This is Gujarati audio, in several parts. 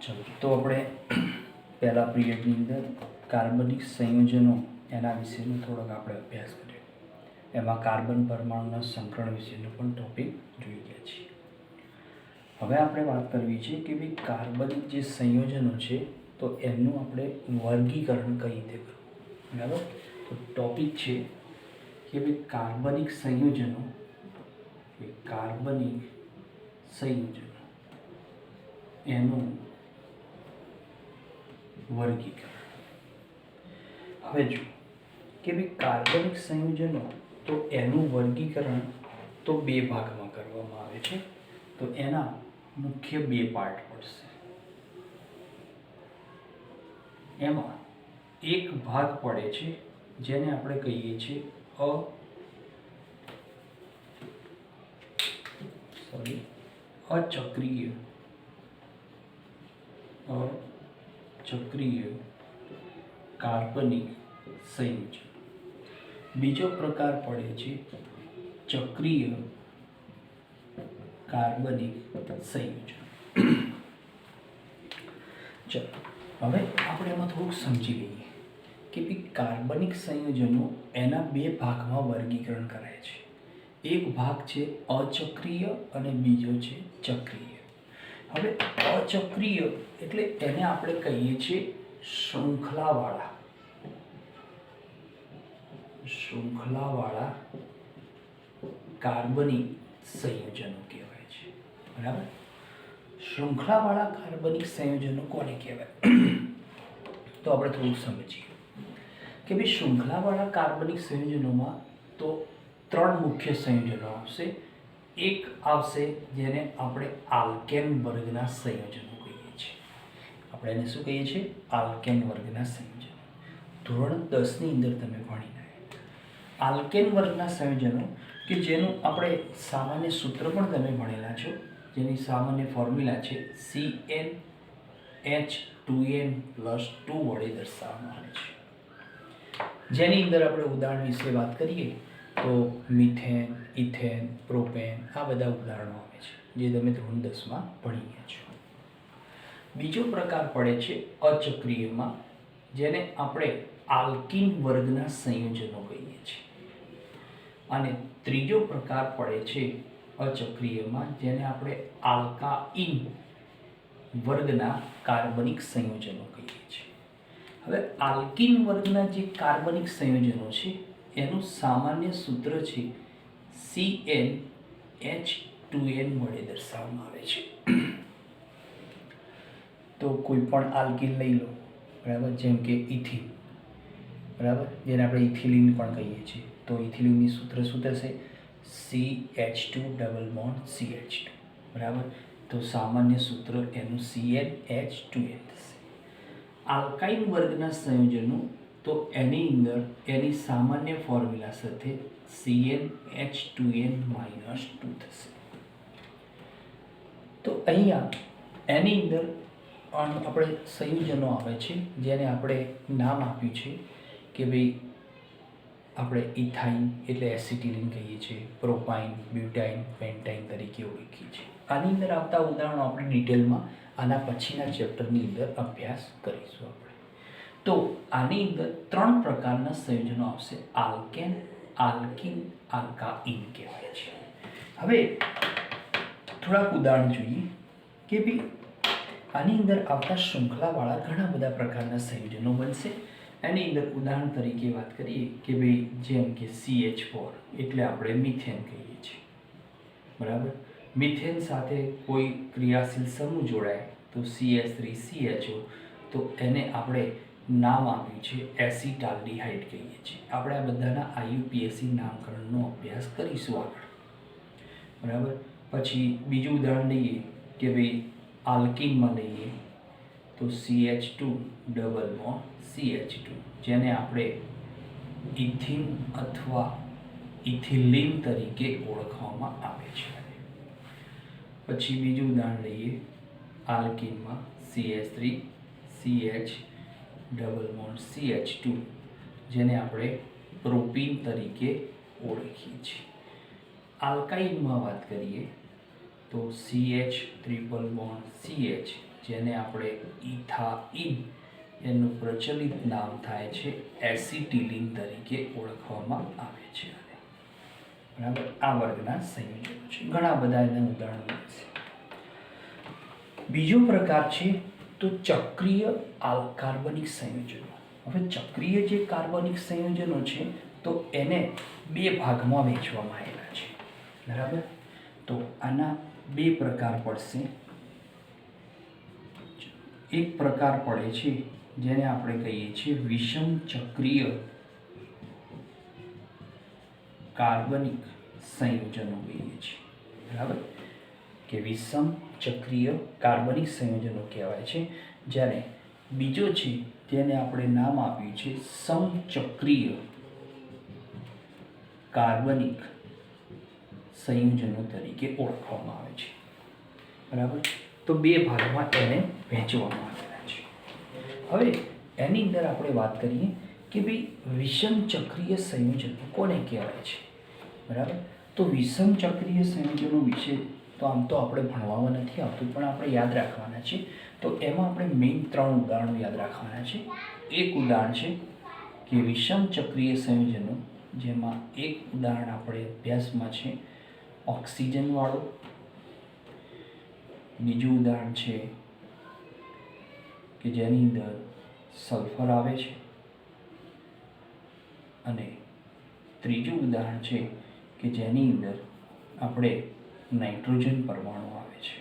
ચલો તો આપણે પહેલા પીરિયડની અંદર કાર્બનિક સંયોજનો એના વિશેનો થોડોક આપણે અભ્યાસ કર્યો. એમાં કાર્બન પરમાણુના સંકરણ વિશેનો પણ ટોપિક જોઈ ગયા છીએ. હવે આપણે વાત કરવી છે કે ભાઈ કાર્બનિક જે સંયોજનો છે તો એમનું આપણે વર્ગીકરણ કઈ રીતે કરવું. બરાબર. તો ટોપિક છે કે ભાઈ કાર્બનિક સંયોજનો એનું વર્ગીકરણ. હવે જો કે ભાઈ કાર્બનિક સંયોજનો તો એનું વર્ગીકરણ તો બે ભાગમાં કરવામાં આવે છે. તો એના મુખ્ય બે પાર્ટ પડશે. એમાં એક ભાગ પડે છે જેને આપણે કહીએ છીએ અચક્રીય કાર્બનિક સંયોજન. બીજો પ્રકાર પડે છે ચક્રીય કાર્બનિક સંયોજન. ચલો હવે આપણે એમાં થોડુંક સમજી લઈએ કે ભાઈ કાર્બનિક સંયોજનો એના બે ભાગમાં વર્ગીકરણ કરાય છે. એક ભાગ છે અચક્રીય અને બીજો છે ચક્રીય. હવે અચક્રીય એટલે એને આપણે કહીએ છીએ શૃંખલાવાળા કાર્બનિક સંયોજનો કહેવાય છે. બરાબર. શૃંખલાવાળા કાર્બનિક સંયોજનો કોને કહેવાય તો આપણે થોડુંક સમજીએ કે ભાઈ શૃંખલાવાળા કાર્બનિક સંયોજનોમાં તો ત્રણ મુખ્ય સંયોજનો આવશે. એક આવશે જેને આપણે આલ્કેન વર્ગના સંયોજનો કહીએ છીએ. આપણે એને શું કહીએ છીએ? આલ્કેન વર્ગના સંયોજનો. ધોરણ 10 ની અંદર તમે ભણીને આલ્કેન વર્ગના સંયોજનો કે જેનું આપણે સામાન્ય સૂત્ર પણ તમે ભણેલા છો, જેની સામાન્ય ફોર્મ્યુલા છે CnH2n+2 વડે દર્શાવવામાં આવે છે. જેની અંદર આપણે ઉદાહરણ વિશે વાત કરીએ તો મિથેન, ઇથેન, પ્રોપેન આ બધા ઉદાહરણો આવે છે જે તમે ધોરણ 10 માં ભણી ગયા છો. બીજો પ્રકાર પડે છે અચક્રીયમાં, જેને આપણે આલ્કીન વર્ગના સંયોજનો કહીએ છીએ. અને ત્રીજો પ્રકાર પડે છે અચક્રીયમાં, જેને આપણે આલ્કાઇન વર્ગના કાર્બનિક સંયોજનો કહીએ છીએ. હવે આલ્કીન વર્ગના જે કાર્બનિક સંયોજનો છે એનું સામાન્ય સૂત્ર છે CnH2n વડે દર્શાવવામાં આવે છે. તો કોઈ પણ આલ્કીન લઈ લો, બરાબર, જેમ કે ઇથિન, બરાબર, જેને આપણે ઇથિલિન પણ કહીએ છીએ. તો ઇથિલિનની સૂત્ર શું થશે? CH2CH2, બરાબર. તો સામાન્ય સૂત્ર એનું CnH2n થશે. આલ્કાઇન વર્ગના સંયોજનો તો એની અંદર એની સામાન્ય ફોર્મ્યુલા સાથે CnH2n-2 થશે. તો અહીંયા એની અંદર આપણે સંયોજનો આવે છે જેને આપણે નામ આપ્યું છે કે ભાઈ આપણે ઇથાઇન એટલે એસિટિલિન કહીએ છીએ, પ્રોપાઇન, બ્યુટાઇન, પેન્ટાઇન તરીકે ઓળખીએ છીએ. આની અંદર આવતા ઉદાહરણો આપણે ડિટેલમાં આના પછીના ચેપ્ટરની અંદર અભ્યાસ કરીશું આપણે. તો આની અંદર ત્રણ પ્રકારના સંયોજનો આવશે: આલ્કેન, આલ્કીન, આલ્કાઇન કહેવાય છે. હવે થોડાક ઉદાહરણ જોઈએ કે ભાઈ આની અંદર આવતા શૃંખલાવાળા ઘણા બધા પ્રકારના સંયોજનો બનશે. એની અંદર ઉદાહરણ તરીકે વાત કરીએ કે ભાઈ જેમ કે CH4 એટલે આપણે મિથેન કહીએ છીએ, બરાબર. મિથેન સાથે કોઈ ક્રિયાશીલ સમૂહ જોડાય તો CH3CHO, તો એને આપણે નામ આપ્યું છે એસિટાલ્ડીહાઇડ કહીએ છીએ. આપણે આ બધાના IUPAC નામકરણનો અભ્યાસ કરીશું આગળ, બરાબર. પછી બીજું ઉદાહરણ લઈએ કે ભાઈ આલ્કીનમાં લઈએ તો CH2CH2, જેને આપણે ઇથિન અથવા ઇથિલિન તરીકે ઓળખવામાં આવે છે. પછી બીજું ઉદાહરણ લઈએ આલ્કીનમાં CH3CH2, જેને આપણે પ્રોપીન તરીકે ઓળખીએ છીએ. આલ્કાઇનમાં વાત કરીએ તો CH ટ્રિપલ બોન્ડ CH, જેને આપણે ઇથાઇન એનું પ્રચલિત નામ થાય છે એસિટિલિન તરીકે ઓળખવામાં આવે છે. બરાબર, આ વર્ગના સંયોજનો છે. ઘણા બધા એના ઉદાહરણો છે. બીજો પ્રકાર છે તો ચક્રીય કાર્બનિક સંયોજનો. હવે ચક્રીય જે કાર્બનિક સંયોજનો છે તો એને બે ભાગમાં વહેંચવામાં આવેલા છે. બરાબર, તો આના બે પ્રકાર પડશે. એક પ્રકાર પડે છે જેને આપણે કહીએ છીએ વિષમ ચક્રીય કાર્બનિક સંયોજનો કહીએ છીએ. બરાબર, કે વિષમ ચક્રીય કાર્બનિક સંયોજનો કહેવાય છે. જ્યારે બીજો છે જેને આપણે નામ આપ્યું છે સમચક્રીય કાર્બનિક સંયોજનો તરીકે ઓળખવામાં આવે છે. બરાબર, તો બે ભાગમાં એને વહેંચવામાં આવેલા છે. હવે એની અંદર આપણે વાત કરીએ કે ભાઈ વિષમ ચક્રીય સંયોજનો કોને કહેવાય છે. બરાબર, તો વિષમ ચક્રીય સંયોજનો વિશે તો આમ તો આપણે ભણવામાં નથી આવતું, પણ આપણે યાદ રાખવાના છે. તો એમાં આપણે મેઇન 3 ઉદાહરણો યાદ રાખવાના છે. એક ઉદાહરણ છે કે વિષમ ચક્રીય સંયોજનો, જેમાં એક ઉદાહરણ આપણે અભ્યાસમાં છે ઓક્સિજનવાળું. બીજું ઉદાહરણ છે કે જેની અંદર સલ્ફર આવે છે. અને ત્રીજું ઉદાહરણ છે કે જેની અંદર આપણે નાઇટ્રોજન પરમાણુ આવે છે.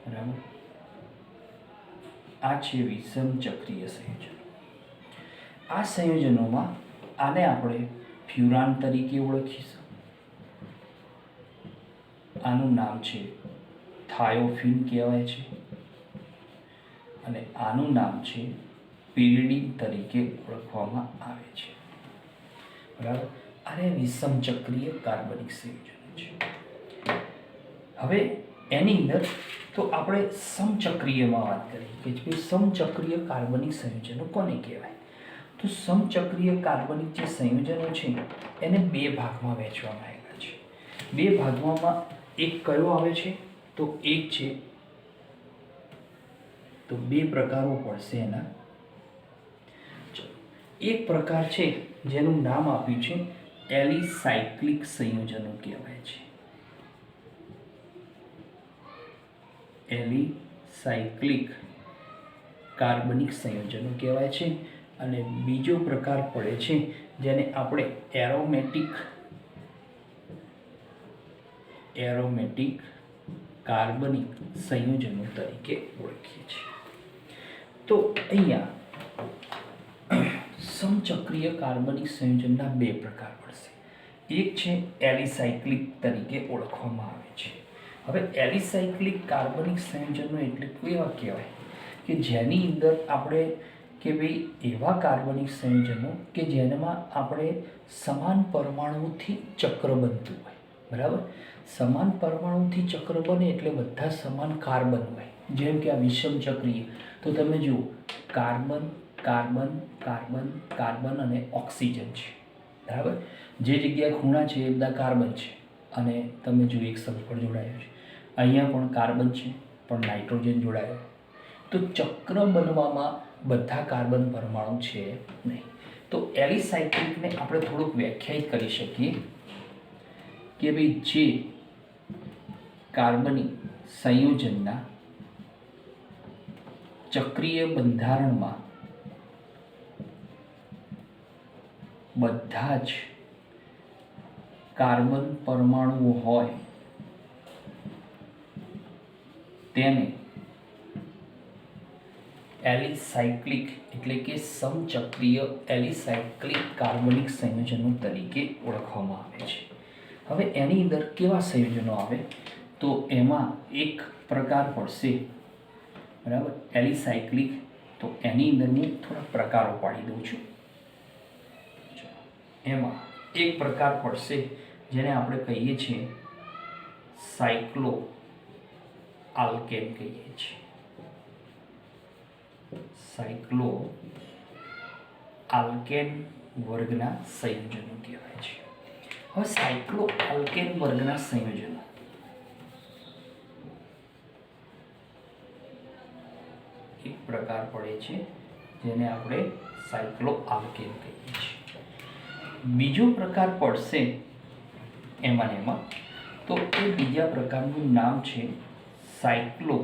બરાબર, આ છે વિષમ ચક્રીય સંયોજનો. આ સંયોજનોમાં આને આપણે ફ્યુરાન તરીકે ઓળખીશું. આનું નામ છે થાયોફિન કહેવાય છે. અને આનું નામ છે પિરિડીન તરીકે ઓળખવામાં આવે છે. બરાબર, આને વિષમ ચક્રીય કાર્બનિક સંયોજનો છે. હવે એની અંદર તો આપણે સમચક્રીયમાં વાત કરીએ કે ભાઈ સમચક્રીય કાર્બનિક સંયોજનો કોને કહેવાય. તો સમચક્રીય કાર્બનિક જે સંયોજનો છે એને બે ભાગમાં વહેંચવામાં આવેલા છે. બે ભાગમાં એક કયો આવે છે તો એક છે, તો બે પ્રકારો પડશે એના. એક પ્રકાર છે જેનું નામ આપ્યું છે એલિસાયક્લિક સંયોજનો કહેવાય છે. એલિસાયક્લિક કાર્બનિક સંયોજનો કહેવાય છે. અને બીજો પ્રકાર પડે છે જેને આપણે એરોમેટિક કાર્બનિક સંયોજનો તરીકે ઓળખીએ છીએ. તો અહીંયા સમચક્રીય કાર્બનિક સંયોજનના બે પ્રકાર પડશે. એક છે એલિસાયક્લિક તરીકે ઓળખવામાં આવે છે. હવે એલિસાયક્લિક કાર્બનિક સંયોજનો એટલે કેવા કહેવાય કે જેની અંદર આપણે કે ભાઈ એવા કાર્બનિક સંયોજનો કે જેનામાં આપણે સમાન પરમાણુથી ચક્ર બનતું હોય. બરાબર, સમાન પરમાણુથી ચક્ર બને એટલે બધા સમાન કાર્બન હોય. જેમ કે આ વિષમ ચક્રીય, તો તમે જુઓ કાર્બન કાર્બન કાર્બન કાર્બન અને ઓક્સિજન છે. બરાબર, જે જગ્યાએ ખૂણા છે એ બધા કાર્બન છે. અને તમે જુઓ એક સલ્ફર જોડાયો છે. અહીંયા પણ કાર્બન છે, પણ નાઇટ્રોજન જોડાયો. તો ચક્ર બનવામાં બધા કાર્બન પરમાણુ છે નહીં. તો એલિસાયક્લિકને આપણે થોડુંક વ્યાખ્યાયિત કરી શકીએ કે ભાઈ જે કાર્બનિક સંયોજનના ચક્રીય બંધારણમાં બધા જ કાર્બન પરમાણુઓ હોય તેને એલિસાયક્લિક એટલે કે સમચક્રીય એલિસાયક્લિક કાર્બનિક સંયોજનો તરીકે ઓળખવામાં આવે છે. હવે એની અંદર કેવા સંયોજનો આવે તો એમાં એક પ્રકાર પડશે. બરાબર, એલિસાયક્લિક. તો એની અંદર હું થોડા પ્રકારો પાડી દઉં છું. એમાં એક પ્રકાર પડશે જેને આપણે કહીએ છીએ સાયક્લો આલ્કેન કહીએ છીએ. સાયક્લો આલ્કેન વર્ગના સંયોજનો કહેવાય છે. હવે સાયક્લો આલ્કેન વર્ગના સંયોજનો એક પ્રકાર પડે છે જેને આપણે સાયક્લો આલ્કેન કહીએ છીએ. બીજો પ્રકાર પડશે એમાં તો એ બીજા પ્રકારનું નામ છે સાયક્લો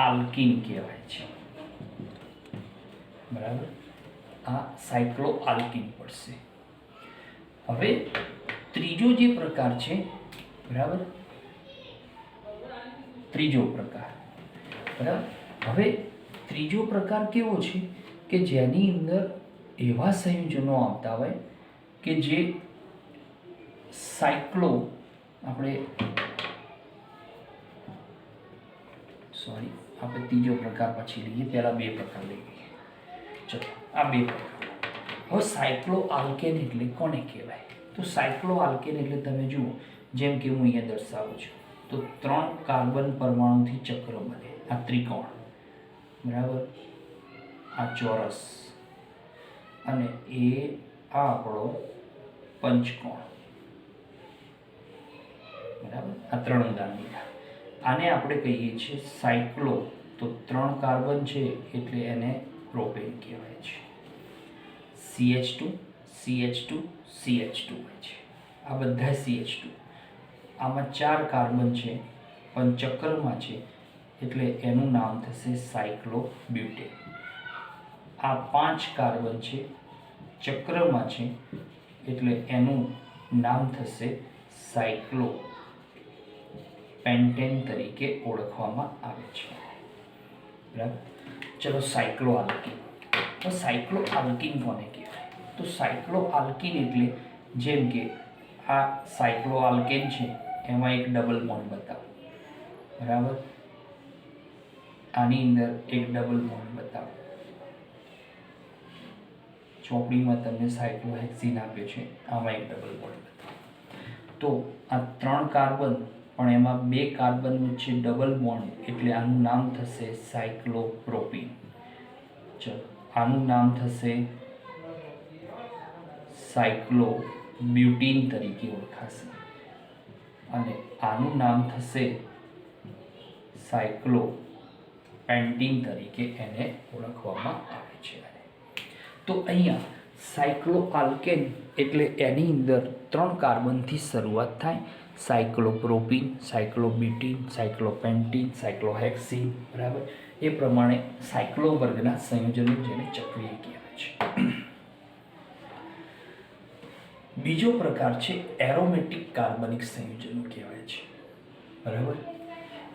આલ્કીન કહેવાય છે. બરાબર, આ સાયક્લો આલ્કીન પડશે. હવે ત્રીજો જે પ્રકાર છે, બરાબર, ત્રીજો પ્રકાર, બરાબર. હવે ત્રીજો પ્રકાર કેવો છે કે જેની અંદર એવા સંયોજનો આવતા હોય કે જે સાયક્લો આપણે ત્રીજો પ્રકાર પછી લઈએ, પહેલા બે પ્રકાર લઈએ. ચલો, આ બે પ્રકાર. હવે સાયક્લો આલ્કેન એટલે કોને કહેવાય? તો સાયક્લો આલ્કેન એટલે તમે જુઓ, જેમ કે હું અહીંયા દર્શાવું છું, તો 3 કાર્બન પરમાણુથી ચક્ર બને. આ ત્રિકોણ, બરાબર, આ ચોરસ, અને આ આપણો પંચકોણ, બરાબર. આ 3 ઉદાહરણ લીધા. આને આપણે કહીએ છીએ સાયક્લો. તો 3 કાર્બન છે એટલે એને પ્રોપેન કહેવાય છે. CH2 CH2 CH2 હોય છે. આ બધા CH2. આમાં 4 કાર્બન છે પણ ચક્રમાં છે એટલે એનું નામ થશે સાયક્લોબ્યુટેન. આ 5 કાર્બન છે, ચક્રમાં છે એટલે એનું નામ થશે સાયક્લોપેન્ટેન તરીકે ઓળખવામાં આવે છે. બરાબર. ચલો, સાયક્લો આલ્કીન. તો સાયક્લો આલ્કીન કોને કહેવાય? તો સાયક્લો આલ્કીન એટલે જેમ કે આ સાયક્લો આલ્કેન છે, એમાં એક ડબલ બોન્ડ બતાવો, બરાબર. આની અંદર એક ડબલ બોન્ડ બતાવો. ચોપડીમાં તમને સાયક્લોહેક્સીન આપ્યો છે, આમાં એક ડબલ બોન્ડ બતાવો. તો આ 3 કાર્બન પણ એમાં 2 કાર્બન વચ્ચે ડબલ બોન્ડ એટલે આનું નામ થશે સાયક્લોપ્રોપીન. ચલો, આનું નામ થશે સાયક્લોબ્યુટીન તરીકે ઓળખાશે, અને આનું નામ થશે સાયક્લોપેન્ટીન તરીકે એને ઓળખવામાં આવે છે. તો અહીંયા સાયક્લો આલ્કેન એટલે એની અંદર 3 કાર્બનથી શરૂઆત થાય. સાયક્લોપ્રોપીન, સાયક્લોબ્યુટીન, સાયક્લોપેન્ટીન, સાયક્લોહેક્સીન, બરાબર. એ પ્રમાણે સાયક્લો વર્ગના સંયોજનો જેને ચક્રીય કહેવાય છે. બીજો પ્રકાર છે એરોમેટિક કાર્બનિક સંયોજનો કહેવાય છે. બરાબર.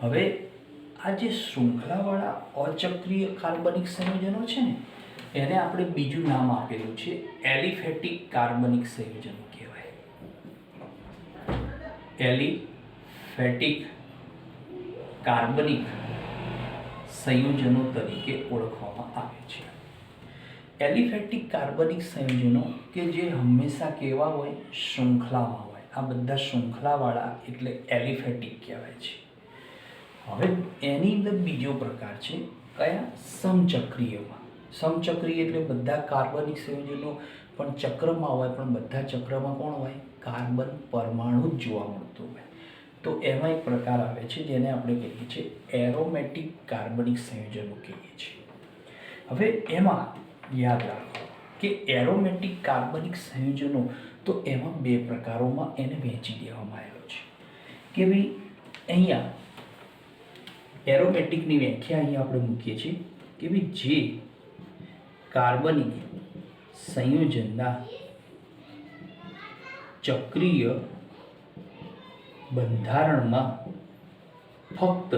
હવે આ જે શૃંખલાવાળા અચક્રીય કાર્બનિક સંયોજનો છે ને, એને આપણે બીજું નામ આપેલું છે એલિફેટિક કાર્બનિક સંયોજનો કહેવાય. એલિફેટિક કાર્બનિક સંયોજનો તરીકે ઓળખવામાં આવે છે. એલિફેટિક કાર્બનિક સંયોજનો કે જે હંમેશા કેવા હોય? શૃંખલામાં હોય. આ બધા શૃંખલાવાળા એટલે એલિફેટિક કહેવાય છે. હવે એની અંદર બીજો પ્રકાર છે કયા? સમચક્રીયમાં. સમચક્રીય એટલે બધા કાર્બનિક સંયોજનો પણ ચક્રમાં હોય, પણ બધા ચક્રમાં કોણ હોય? કાર્બન પરમાણુ જ જોવા મળતું હોય. તો એમાં એક પ્રકાર આવે છે જેને આપણે કહીએ છીએ એરોમેટિક કાર્બનિક સંયોજનો કહીએ છીએ. હવે એમાં યાદ રાખો કે એરોમેટિક કાર્બનિક સંયોજનો તો એમાં 2 પ્રકારોમાં એને વહેંચી દેવામાં આવ્યો છે કે ભાઈ અહીંયા એરોમેટિકની વ્યાખ્યા અહીંયા આપણે મૂકીએ છીએ કે ભાઈ જે કાર્બનિક સંયોજનના ચક્રીય બંધારણમાં ફક્ત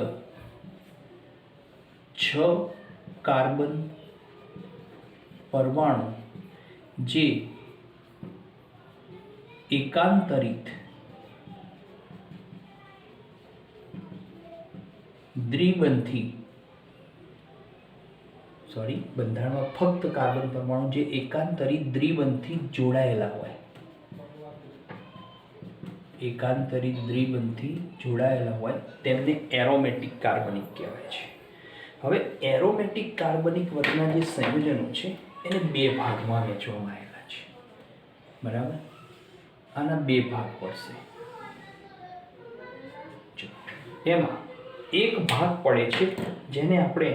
6 કાર્બન પરમાણુ જે એકાંતરિત બંધારણમાં ફક્ત કાર્બન પરમાણુ જે એકાંતરિત દ્વિબંધથી જોડાયેલા હોય, તેમને એરોમેટિક કાર્બનિક કહેવાય છે. હવે એરોમેટિક કાર્બનિક વર્ગના જે સંયોજનો છે એને 2 ભાગમાં વહેંચવામાં આવેલા છે. બરાબર. આના બે ભાગ પડશે. જો એમાં એક ભાગ પડે છે જેને આપણે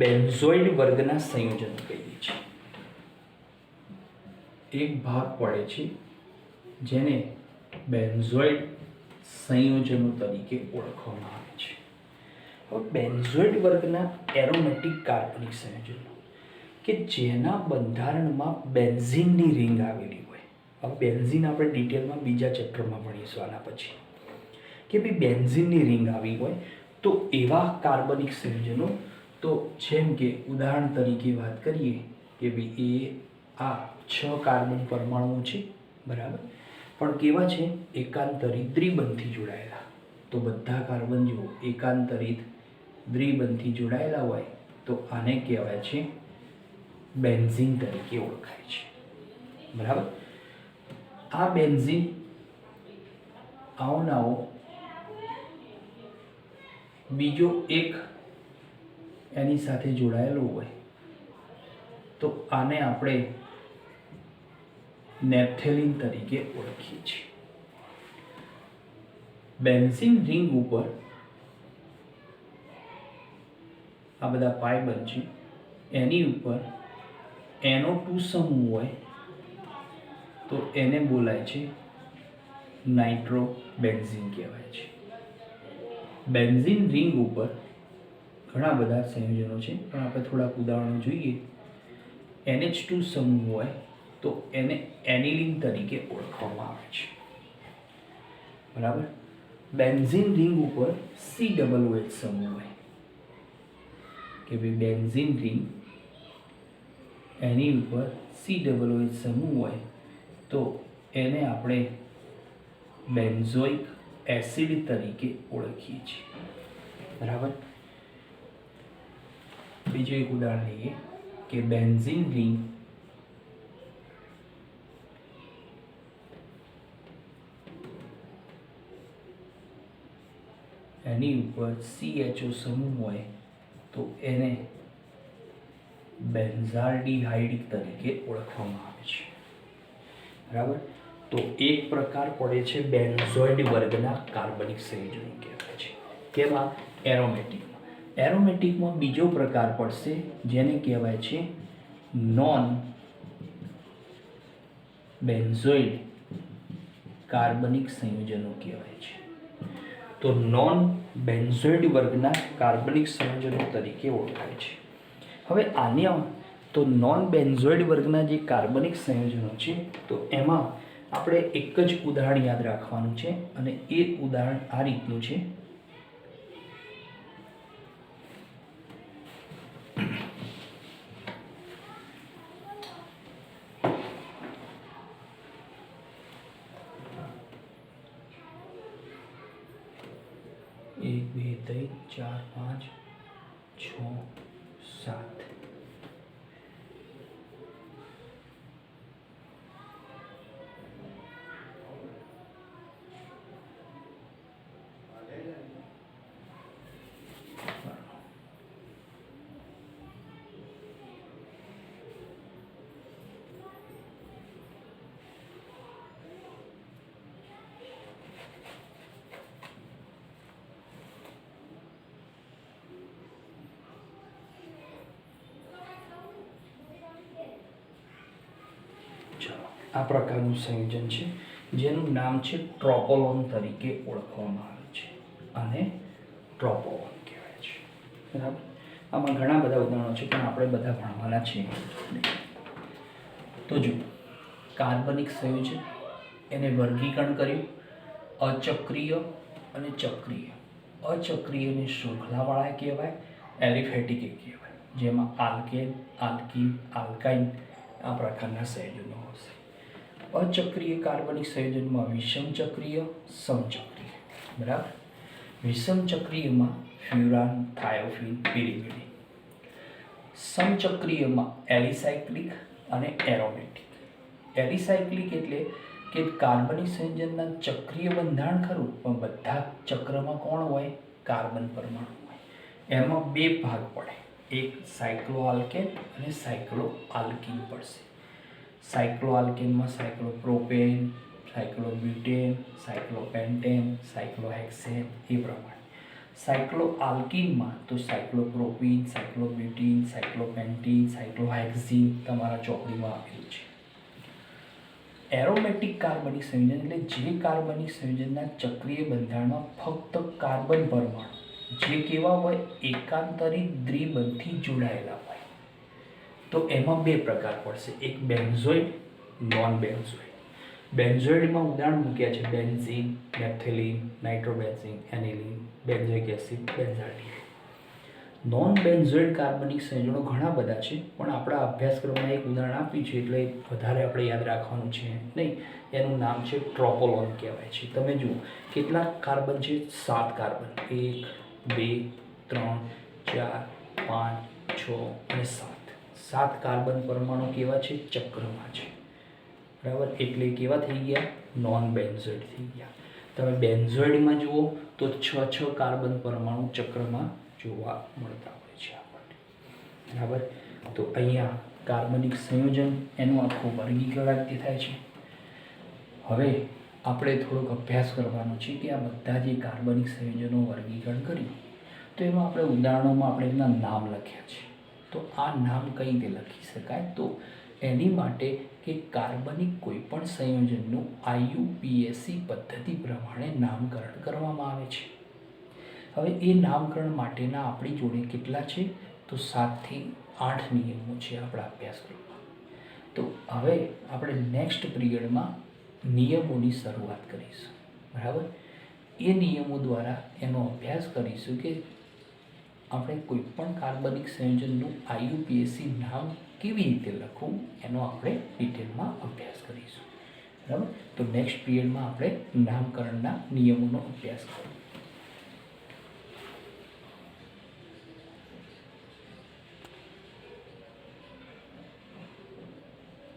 બેન્ઝોઇડ વર્ગના સંયોજનો કહીએ છીએ. એક ભાગ પડે છે જેને બેન્ઝોઇડ સંયોજનો તરીકે ઓળખવામાં આવે છે. હવે બેન્ઝોઇડ વર્ગના એરોમેટિક કાર્બનિક સંયોજનો કે જેના બંધારણમાં બેન્ઝીનની રિંગ આવેલી હોય. હવે બેન્ઝીન આપણે ડિટેલમાં બીજા ચેપ્ટરમાં ભણીશું આના પછી, કે ભાઈ બેન્ઝીનની રિંગ આવી હોય તો એવા કાર્બનિક સંયોજનો, તો જેમ કે ઉદાહરણ તરીકે વાત કરીએ કે ભાઈ આ 6 કાર્બન પરમાણુઓ છે, બરાબર, પણ કેવા છે? એકાંતરિત દ્વિબંધથી જોડાયેલા. તો બધા કાર્બન જો એકાંતરિત દ્વિબંધથી જોડાયેલા હોય તો આને કહેવાય છે બેન્ઝીન તરીકે ઓળખાય છે, બરાબર. આ બેન્ઝીન આવો બીજો એક એની સાથે જોડાયેલો હોય તો આને આપણે નેપ્થેલિન તરીકે ઓળખીએ છીએ. બેન્ઝીન રિંગ ઉપર આ બધા પાય બનશે, એની ઉપર NO2 સમૂહ હોય તો એને બોલાય છે નાઇટ્રોબેન્ઝીન કહેવાય છે. બેન્ઝીન રિંગ ઉપર ઘણા બધા સંયોજનો છે, પણ આપણે થોડાક ઉદાહરણો જોઈએ. NH2 સમૂહ હોય તો એને એનિલિન તરીકે ઓળખવામાં આવે છે, બરાબર. બેન્ઝીન રિંગ ઉપર COOH સમૂહ હોય કે ભાઈ બેન્ઝીન રિંગ એની ઉપર COOH સમૂહ હોય તો એને આપણે બેન્ઝોઇક એસિડ તરીકે ઓળખીએ છીએ, બરાબર. બીજું એક ઉદાહરણ લઈએ કે બેન્ઝીન રિંગ એની ઉપર CHO સમૂહ હોય તો એને બેન્ઝાલ્ડીહાઇડ તરીકે ઓળખવામાં આવે છે, બરાબર. તો એક પ્રકાર પડે છે બેન્ઝોઇડ વર્ગના કાર્બનિક સંયોજનો કહેવાય છે. કેમાં? એરોમેટિકમાં. એરોમેટિકમાં બીજો પ્રકાર પડશે જેને કહેવાય છે નોન બેન્ઝોઇડ કાર્બનિક સંયોજનો કહેવાય છે. તો નોન બેન્ઝોઇડ વર્ગના કાર્બનિક સંયોજનો તરીકે ઓળખાય છે. હવે આને તો નોન બેન્ઝોઇડ વર્ગના જે કાર્બનિક સંયોજનો છે તો એમાં આપણે એક જ ઉદાહરણ યાદ રાખવાનું છે, અને એ ઉદાહરણ આ રીતનું છે. એક, બે, ત્રણ, 4, 5, 6, 7. આ પ્રકારનું સંયોજન છે જેનું નામ છે ટ્રોપોલોન તરીકે ઓળખવામાં આવે છે, અને ટ્રોપોલોન કહેવાય છે, બરાબર. આમાં ઘણા બધા ઉદાહરણો છે પણ આપણે બધા ભણવાના છીએ. તો જો કાર્બનિક સંયોજન એને વર્ગીકરણ કર્યું અચક્રીય અને ચક્રીય. અચક્રીયને શૃંખલાવાળા કહેવાય, એલિફેટિક કહેવાય, જેમાં આલ્કેન, આલ્કીન, આલ્કાઇન આ પ્રકારના સંયોજનો હશે. અચક્રીય કાર્બનિક સંયોજનમાં વિષમ ચક્રીય, સમચક્રીય, બરાબર. વિષમ ચક્રીયમાં ફ્યુરાન, થાયોફીન, પિરિમિડિન. સમચક્રીયમાં એલિસાયક્લિક અને એરોમેટિક. એલિસાયક્લિક એટલે કે કાર્બનિક સંયોજનના ચક્રીય બંધારણ ખરું, પણ બધા ચક્રમાં કોણ હોય? કાર્બન પરમાણુ હોય. એમાં બે ભાગ પડે. એક સાયક્લોઆલ્કેન અને સાયક્લોઆલ્કીન પડશે. સાયક્લોઆલ્કેનમાં સાયક્લોપ્રોપેન, સાયક્લોબ્યુટેન, સાયક્લોપેન્ટેન, સાયક્લોહેક્સેન એ પ્રમાણે. સાયક્લોઆલ્કીનમાં તો સાયક્લોપ્રોપીન, સાયક્લોબ્યુટીન, સાયક્લોપેન્ટીન, સાયક્લોહેક્ઝીન તમારા ચોપડીમાં આપેલું છે. એરોમેટિક કાર્બનિક સંયોજન એટલે જે કાર્બનિક સંયોજનના ચક્રીય બંધારણમાં ફક્ત કાર્બન પરમાણુ જે કેવા હોય એકાંતરિત દ્વિબંધથી જોડાયેલા હોય. તો એમાં બે પ્રકાર પડશે, એક બેન્ઝોઇડ, નોન બેન્ઝોઇડ. બેન્ઝોઇડમાં ઉદાહરણ મૂક્યા છે benzene, naphthalene, nitrobenzene, aniline, benzoic acid, benzaldehyde. Non benzoid કાર્બનિક સંયોજનો ઘણા બધા છે, પણ આપણા અભ્યાસક્રમમાં એક ઉદાહરણ આપ્યું છે એટલે વધારે આપણે યાદ રાખવાનું છે નહીં. એનું નામ છે ટ્રોપોલોન કહેવાય છે. તમે જુઓ કેટલા કાર્બન છે? 7 કાર્બન. 1, 2, 3, 4, 5, 6 અને 7. 7 કાર્બન પરમાણુ કેવા છે? ચક્રમાં છે. બરાબર, એટલે કેવા થઈ ગયા? નોન બેન્ઝોઇડ થઈ ગયા. તમે બેન્ઝોઇડમાં જુઓ તો 6 કાર્બન પરમાણુ ચક્રમાં જોવા મળતા હોય છે આપણને. બરાબર, તો અહીંયા કાર્બનિક સંયોજન એનું આખું વર્ગીકરણ તે થાય છે. હવે આપણે થોડોક અભ્યાસ કરવાનો છે કે આ બધા જે કાર્બનિક સંયોજનો વર્ગીકરણ કર્યું તો એમાં આપણે ઉદાહરણોમાં આપણે એમના નામ લખ્યા છે. તો આ નામ કઈ રીતે લખી શકાય? તો એની માટે કે કાર્બનિક કોઈપણ સંયોજનનું IUPAC પદ્ધતિ પ્રમાણે નામકરણ કરવામાં આવે છે. હવે એ નામકરણ માટેના આપણી જોડે કેટલા છે? તો 7 થી 8 નિયમો છે આપણા અભ્યાસક્રમમાં. તો હવે આપણે નેક્સ્ટ પિરિયડમાં નિયમોની શરૂઆત કરીશું. બરાબર, એ નિયમો દ્વારા એનો અભ્યાસ કરીશું કે આપણે કોઈપણ કાર્બનિક સંયોજનનું IUPAC નામ કેવી રીતે લખવું એનો આપણે ડિટેલમાં અભ્યાસ કરીશું. બરાબર, તો નેક્સ્ટ પિરિયડમાં આપણે નામકરણના નિયમોનો અભ્યાસ કરીશું.